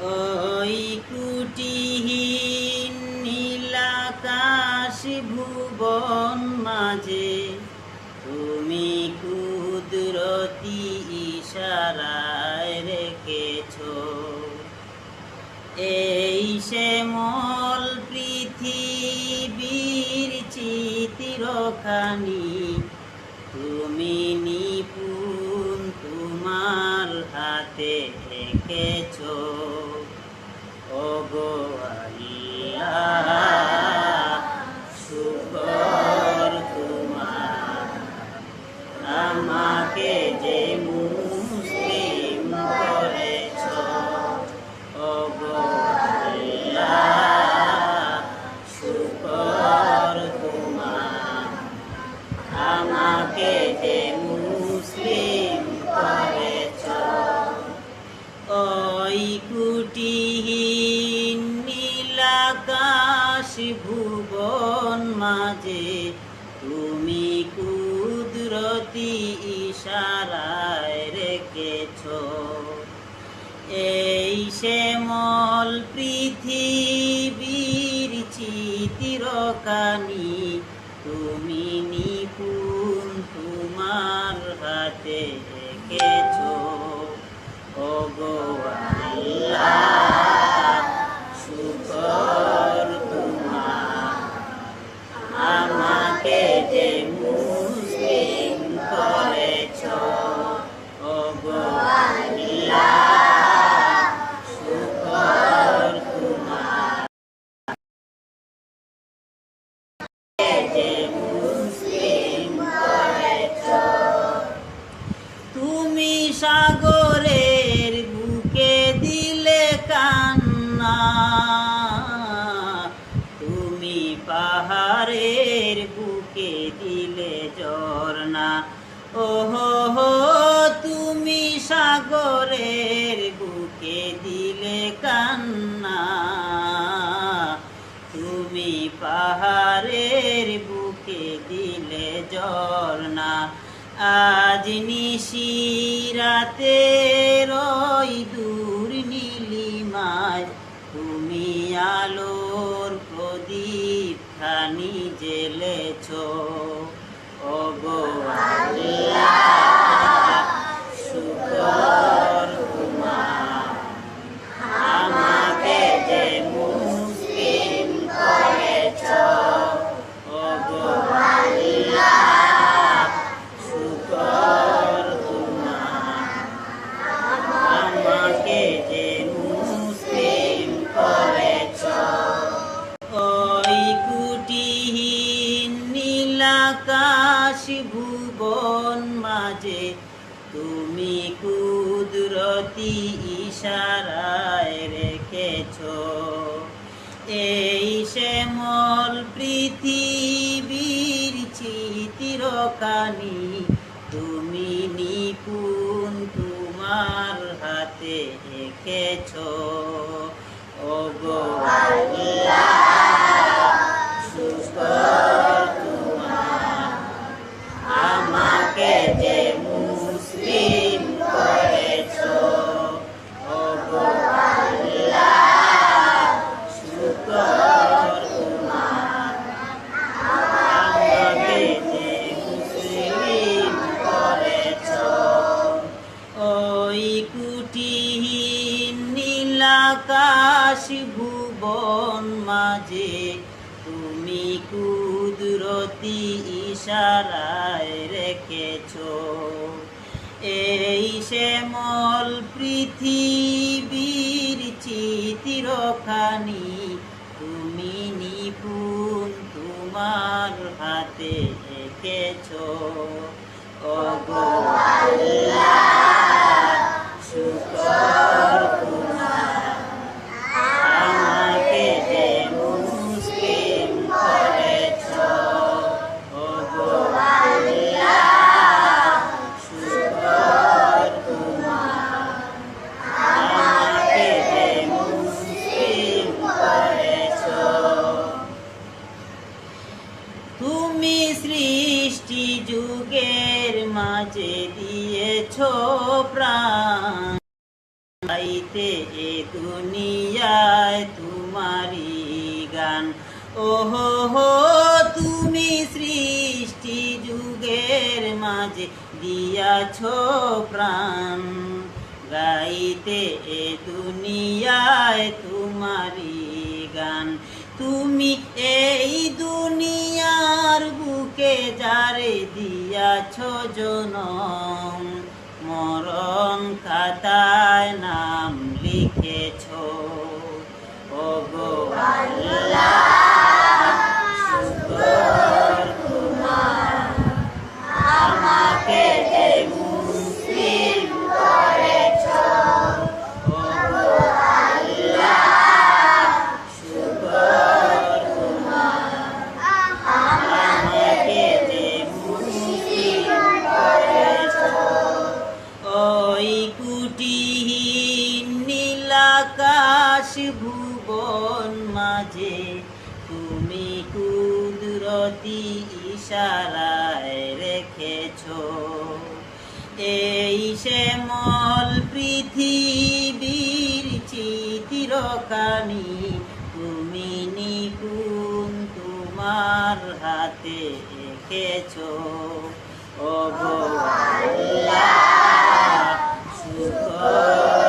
ওই কুটিহীন নীলাকাশ ভুবন মাঝে তুমি কুদরতি ইশারায় রেখেছ এই শ্যামল পৃথিবীর চিত্রখানি তুমি নিপুণ তোমার হাতে এঁকেছ ওগো আল্লাহ শুকর তোমার আমাকে যে মুসলিম করেছ ওগো আল্লাহ শুকর তোমার আমাকে যে মুসলিম করেছ ওই কুটিহীন নীলাকাশ ভুবন মাঝে তুমি কুদরতি ইশারায় রেখেছ এই শ্যামল পৃথিবীর চিত্রখানি তুমি নিপুণ তোমার হাতে এঁকেছ ওগো আল্লাহ শুকর তোমার আমাকে যে মুসলিম করেছ ওগো আল্লাহ শুকর তোমার যে মুসলিম করেছ তুমি সাগরের বুকে দিলে কান্না তুমি পাহাড়ের বুকে দিলে ঝরনা ওহো তুমি সাগরের বুকে দিলে কান্না তুমি পাহাড়ের বুকে দিলে ঝরনা আজ নিশিরাতে রই দূর নীলিমায় তুমি আলোর প্রদীপ খানি জ্বেলেছ ওগো আল্লাহ শুকর তোমার আমাকে যে মুসলিম করেছ ওগো আল্লাহ শুকর তোমার আমাকে যে মুসলিম করেছ ওই কুটিহীন নীলাকাশ ভুবন মাঝে তুমি কুদরতি ইশারায় রেখেছ এই শ্যামল পৃথিবীর চিত্রখানি তুমি নিপুণ তোমার হাতে এঁকেছ ওগো আল্লাহ শুকর তোমার আমাকে যে মুসলিম করেছ ওগো আল্লাহ শুকর তোমার আমাকে যে মুসলিম করেছ ওই কুটিহীন নীলাকাশ ভুবন মাঝে তুমি কুদরতি ইশারায় রেখেছ এই শ্যামল পৃথিবীর চিত্রখানি তুমি নিপুণ তোমার হাতে এঁকেছ ওগো আল্লাহ শুকর তোমার আমাকে যে মুসলিম করেছ ওগো আল্লাহ শুকর তোমার আমাকে যে মুসলিম করেছ তুমি সৃষ্টি যুগের মাঝে দিয়েছ প্রাণ গাইতে এ দুনিয়ায় তোমারি গান। ওহো হো তুমি সৃষ্টি যুগের মাঝে দিয়াছ প্রাণ, গাইতে এ দুনিয়ায় তোমারি গান। তুমি এই দুনিয়ার বুকে যারে দিয়াছ জনম, মরণ খাতায় নাম লিখেছ। ওগো আল্লাহ শুকর তোমার, আমাকে যে মুসলিম করেছ। ওগো আল্লাহ শুকর তোমার, আমাকে যে মুসলিম করেছ। ওই কুটিহীন নীলাকাশ ভুবন মাঝে তুমি কুদরতি ইশারায় রেখেছ। এই শ্যামল পৃথিবীর চিত্রখানি তুমি নিপুণ তোমার হাতে এঁকেছ। ওগো আল্লাহ শুকর